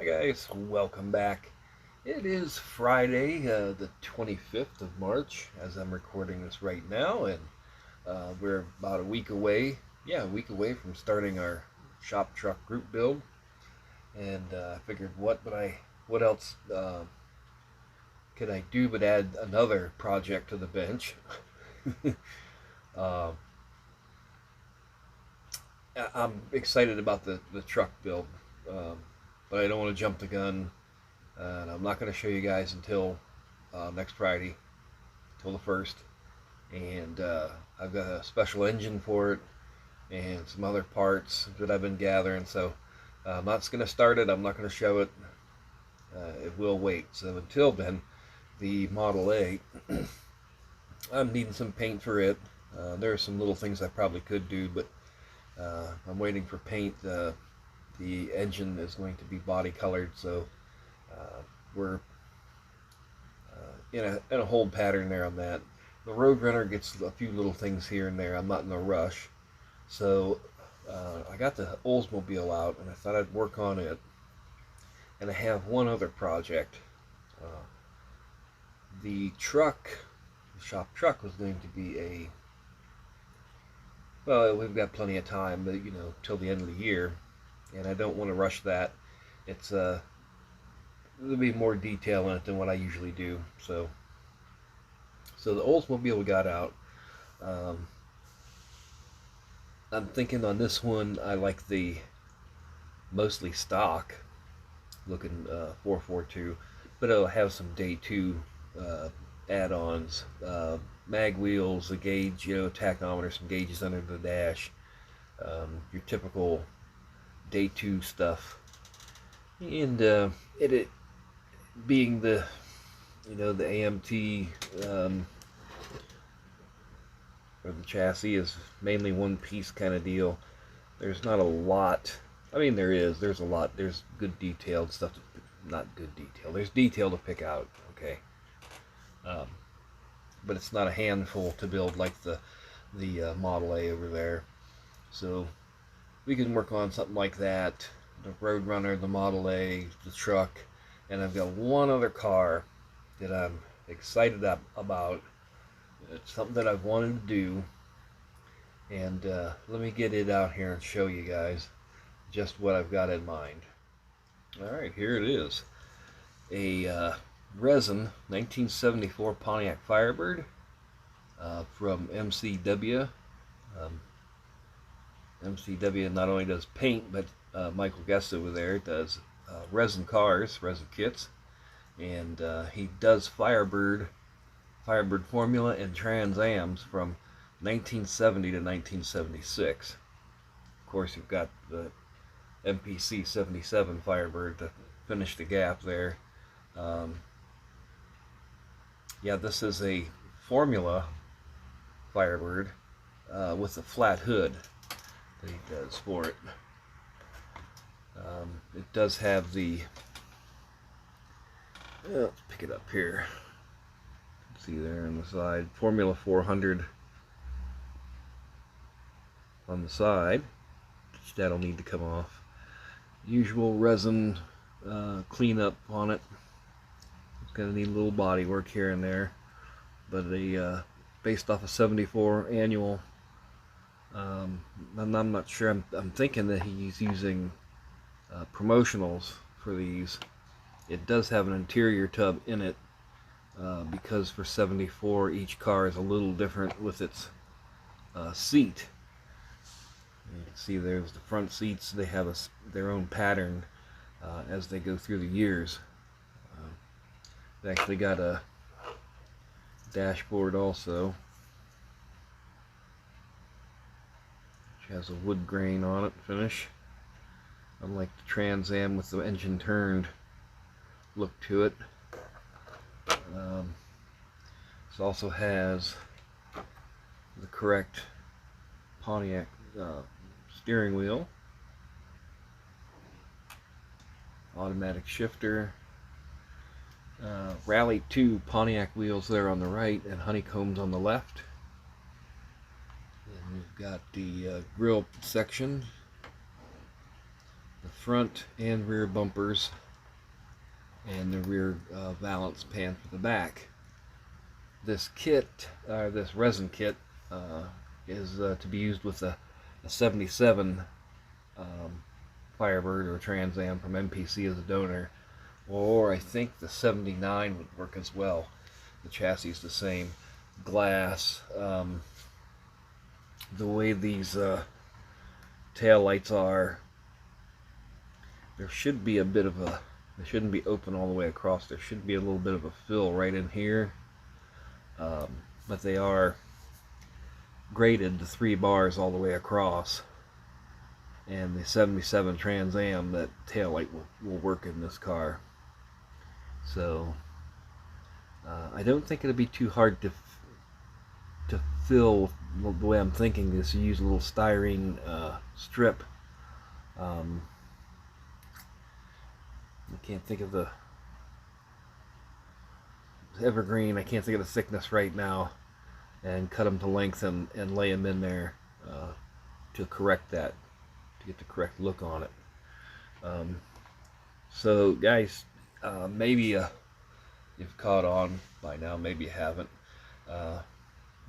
Hi guys, welcome back. It is Friday, the 25th of March, as I'm recording this right now, and we're about a week away, a week away from starting our shop truck group build. And I figured, what else could I do but add another project to the bench? uh, I'm excited about the truck build, um, but I don't want to jump the gun. And I'm not going to show you guys until next Friday, till the 1st. And I've got a special engine for it and some other parts that I've been gathering. So I'm not going to start it. I'm not going to show it. It will wait. So until then, the Model A, I'm needing some paint for it. There are some little things I probably could do, but I'm waiting for paint. The engine is going to be body colored, so we're in a hold pattern there on that. The Roadrunner gets a few little things here and there. I'm not in a rush. So I got the Oldsmobile out and I thought I'd work on it. And I have one other project. Uh, the shop truck was going to be well, we've got plenty of time, but till the end of the year. And I don't want to rush that. There'll be more detail in it than what I usually do. So the Oldsmobile we got out. I'm thinking on this one, I like the mostly stock looking 442, but it'll have some day 2 add-ons, mag wheels, a gauge, tachometer, some gauges under the dash, your typical day 2 stuff, and it being the the AMT, or the chassis is mainly one piece kind of deal. There's not a lot. I mean, there's a lot. There's good detailed stuff. Not good detail. There's detail to pick out. Okay, um, but it's not a handful to build like the Model A over there. So we can work on something like that. The Roadrunner, the Model A, the truck, and I've got one other car that I'm excited about. It's something that I've wanted to do, and let me get it out here and show you guys just what I've got in mind. Alright, here it is. A resin 1974 Pontiac Firebird from MCW. MCW not only does paint, but Michael Guest over there does resin cars, resin kits, and he does Firebird formula and Trans Ams from 1970 to 1976. Of course, you've got the MPC 77 Firebird to finish the gap there. Yeah, this is a formula Firebird with a flat hood that he does for it. It does have the, let's pick it up here. See there on the side, Formula 400 on the side. That'll need to come off. Usual resin cleanup on it. It's gonna need a little body work here and there, but based off a 74 annual. I'm not sure. I'm thinking that he's using promotionals for these. It does have an interior tub in it. Because for 74 each car is a little different with its seat. You can see there's the front seats. They have their own pattern as they go through the years. They actually got a dashboard also, which has a wood grain on it finish, unlike the Trans Am with the engine turned look to it. This also has the correct Pontiac steering wheel, automatic shifter, Rally 2 Pontiac wheels there on the right and honeycombs on the left. And we've got the grill section, the front and rear bumpers and the rear valance pan for the back. This kit, this resin kit, is to be used with a 77 Firebird or Trans Am from MPC as a donor, or I think the 79 would work as well. The chassis is the same. Glass. The way these tail lights are, there should be a bit of a, they shouldn't be open all the way across. There should be a little bit of a fill right in here, but they are graded to 3 bars all the way across. And the 77 Trans Am, that tail light will work in this car. So I don't think it'll be too hard to fill. The way I'm thinking is to use a little styrene strip. I can't think of the evergreen. I can't think of the thickness right now, and cut them to length and lay them in there to correct that, to get the correct look on it. So guys, maybe you've caught on by now, maybe you haven't.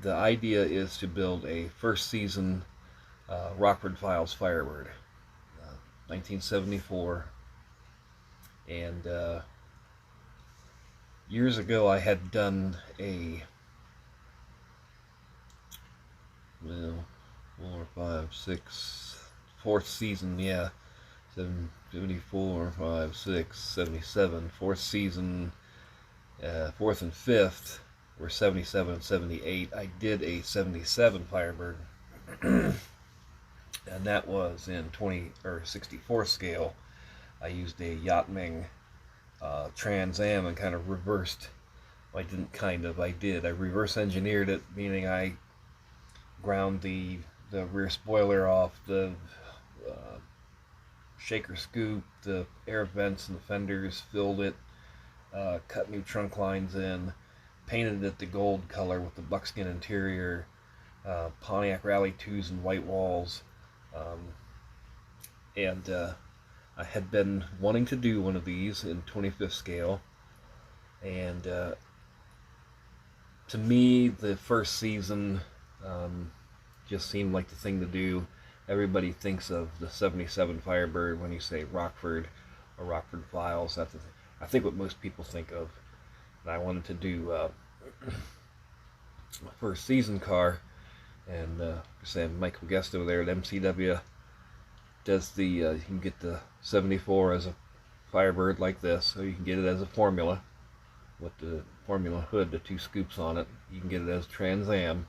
The idea is to build a first season Rockford Files Firebird, 1974, and years ago I had done a, well, 4, 5, 6, 4th season, yeah, 74, 5, 6, 77, 4th season, 4th and 5th were 77 and 78. I did a 77 Firebird, and that was in 20 or 64 scale. I used a Yachtming Trans Am and kind of reversed. Well, I didn't kind of. I did. I reverse engineered it, meaning I ground the rear spoiler off, the shaker scoop, the air vents and the fenders, filled it, cut new trunk lines in, painted it the gold color with the buckskin interior, Pontiac Rally 2s and white walls, and I had been wanting to do one of these in 25th scale, and to me the first season just seemed like the thing to do. Everybody thinks of the 77 Firebird when you say Rockford or Rockford Files. That's I think what most people think of. And I wanted to do my first season car, and saying Michael Guest over there at MCW does the you can get the 74 as a Firebird like this, so you can get it as a Formula with the Formula hood, the 2 scoops on it. You can get it as Trans Am,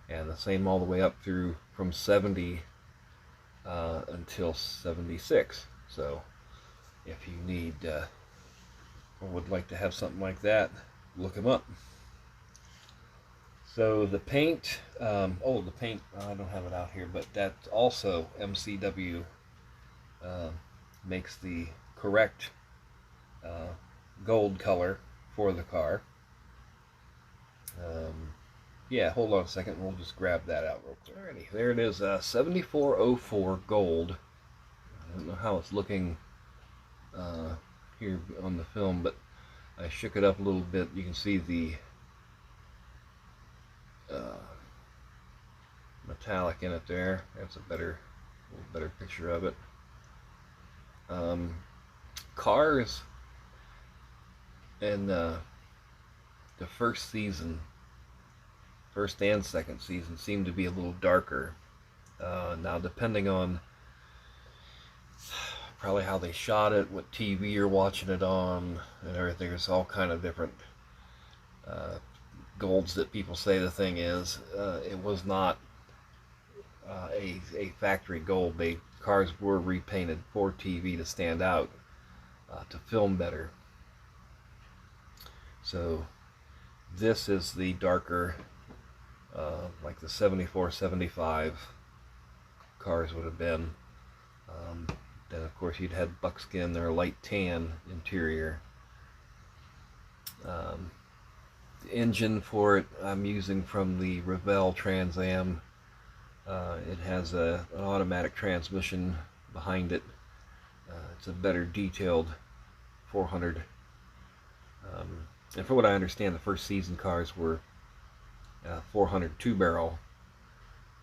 and the same all the way up through from 70 until 76. So if you need or would like to have something like that, look them up. So the paint, the paint, I don't have it out here, but that also MCW makes the correct gold color for the car. Yeah, hold on a second, we'll just grab that out real quick. Alrighty, there it is, 7404 gold. I don't know how it's looking here on the film, but I shook it up a little bit. You can see the metallic in it there. That's a little better picture of it. Cars in the first season, first and second season, seem to be a little darker. Now, depending on probably how they shot it, what TV you're watching it on, and everything, there's all kind of different golds that people say the thing is. It was not a factory gold. Cars were repainted for TV to stand out, to film better. So this is the darker, like the 74, 75 cars would have been. Then of course you'd had buckskin or light tan interior. The engine for it I'm using from the Revell Trans Am. It has an automatic transmission behind it. It's a better detailed 400. And from what I understand, the first season cars were 400 two-barrel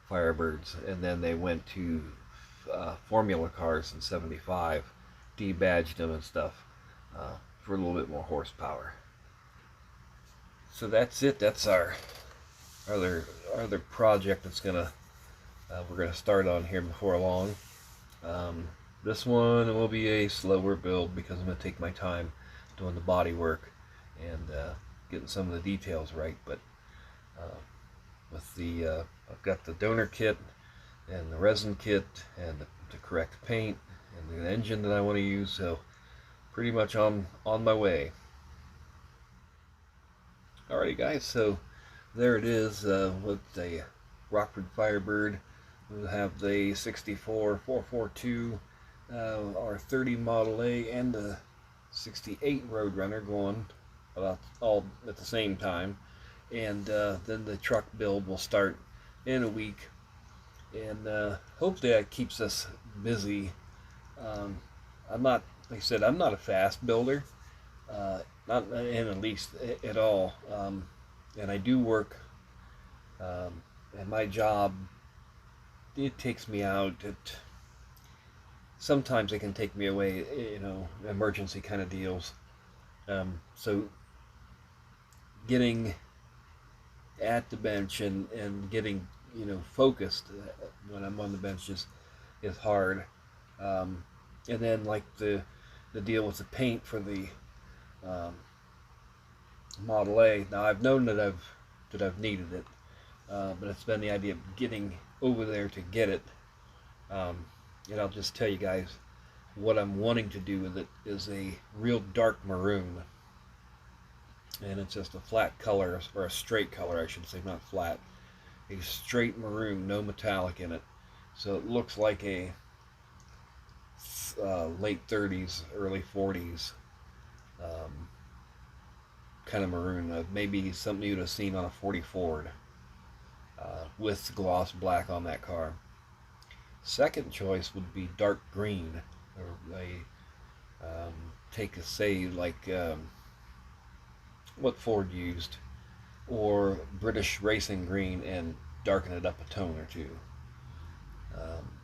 Firebirds, and then they went to formula cars in '75, debadged them and stuff for a little bit more horsepower. So that's it. That's our other project that's we're gonna start on here before long. This one will be a slower build because I'm gonna take my time doing the body work and getting some of the details right. But with the I've got the donor kit and the resin kit and the correct paint and the engine that I want to use, so pretty much on my way. Alrighty guys, so there it is with the Rockford Firebird. We'll have the 64 442 R30 Model A and the 68 Roadrunner going about all at the same time, and then the truck build will start in a week, and hopefully that keeps us busy. I'm not, like I said, I'm not a fast builder, not in the least at all, and I do work, and my job, it takes me out. Sometimes it can take me away, emergency kind of deals. So getting at the bench and getting focused when I'm on the bench is hard. And then like the deal with the paint for the Model A. Now I've known that I've needed it, but it's been the idea of getting over there to get it. And I'll just tell you guys what I'm wanting to do with it is a real dark maroon, and it's just a flat color, or a straight color I should say, not flat, a straight maroon, no metallic in it, so it looks like a late 30s early 40s kind of maroon, maybe something you'd have seen on a 40 Ford, with gloss black on that car. Second choice would be dark green, or take a say like what Ford used, or British racing green, and darken it up a tone or two.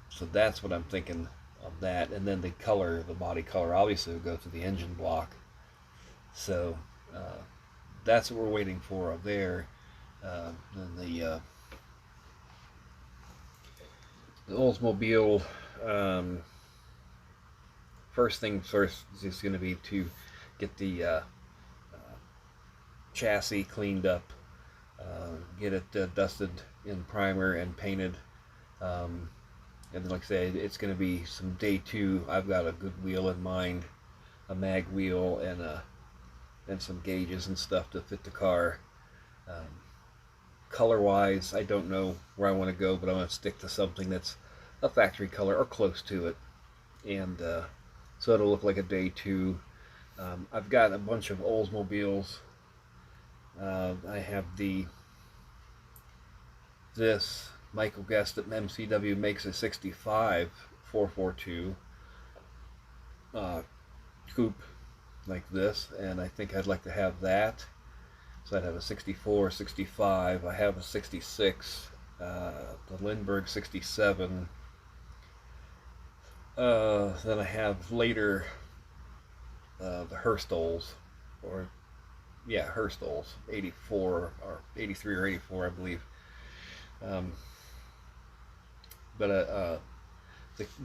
So that's what I'm thinking of that, and then the color, the body color, obviously will go to the engine block. So that's what we're waiting for up there. Then the Oldsmobile, first thing first is going to be to get the chassis cleaned up, get it dusted in primer and painted, and then like I say, it's going to be some day two. I've got a good wheel in mind, a mag wheel, and some gauges and stuff to fit the car. Color wise, I don't know where I want to go, but I'm going to stick to something that's a factory color or close to it, and so it'll look like a day two. I've got a bunch of Oldsmobiles. I have this Michael guessed that MCW makes a 65 442 coupe like this, and I think I'd like to have that. So I'd have a 64, 65. I have a 66, the Lindbergh 67. Then I have later the Hurstols, or yeah, Hurstols, 84 or 83 or 84, I believe. But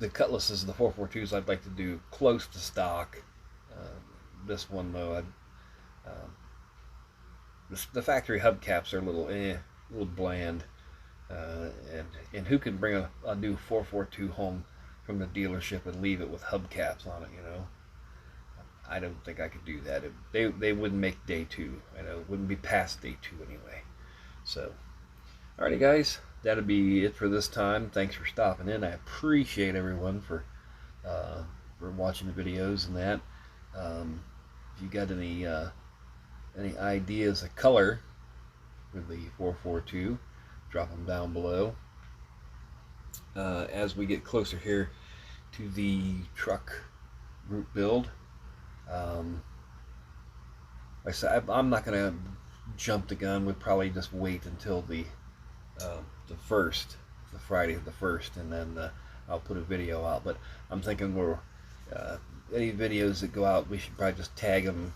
the Cutlasses, the 442s, I'd like to do close to stock. This one though, the factory hubcaps are a little bland, and who can bring a new 442 home from the dealership and leave it with hubcaps on it? I don't think I could do that. They wouldn't make day two. I know it wouldn't be past day two anyway. So, alrighty guys, that'll be it for this time. Thanks for stopping in. I appreciate everyone for watching the videos and that. If you got any ideas of color for the 442, drop them down below. As we get closer here to the truck group build, Like I said, I'm not gonna jump the gun. We'd probably just wait until the first, the Friday of the first, and then I'll put a video out. But I'm thinking any videos that go out, we should probably just tag them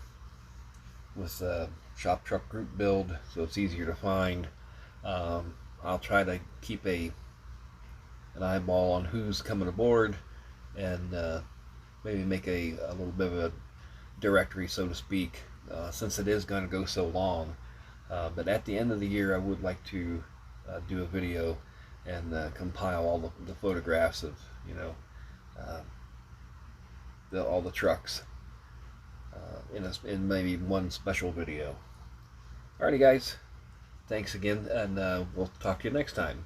with Shop Truck Group Build, so it's easier to find. I'll try to keep an eyeball on who's coming aboard, and maybe make a little bit of a directory, so to speak, since it is going to go so long. But at the end of the year, I would like to do a video and compile all the photographs of, you know, all the trucks in maybe one special video. Alrighty, guys. Thanks again, and we'll talk to you next time.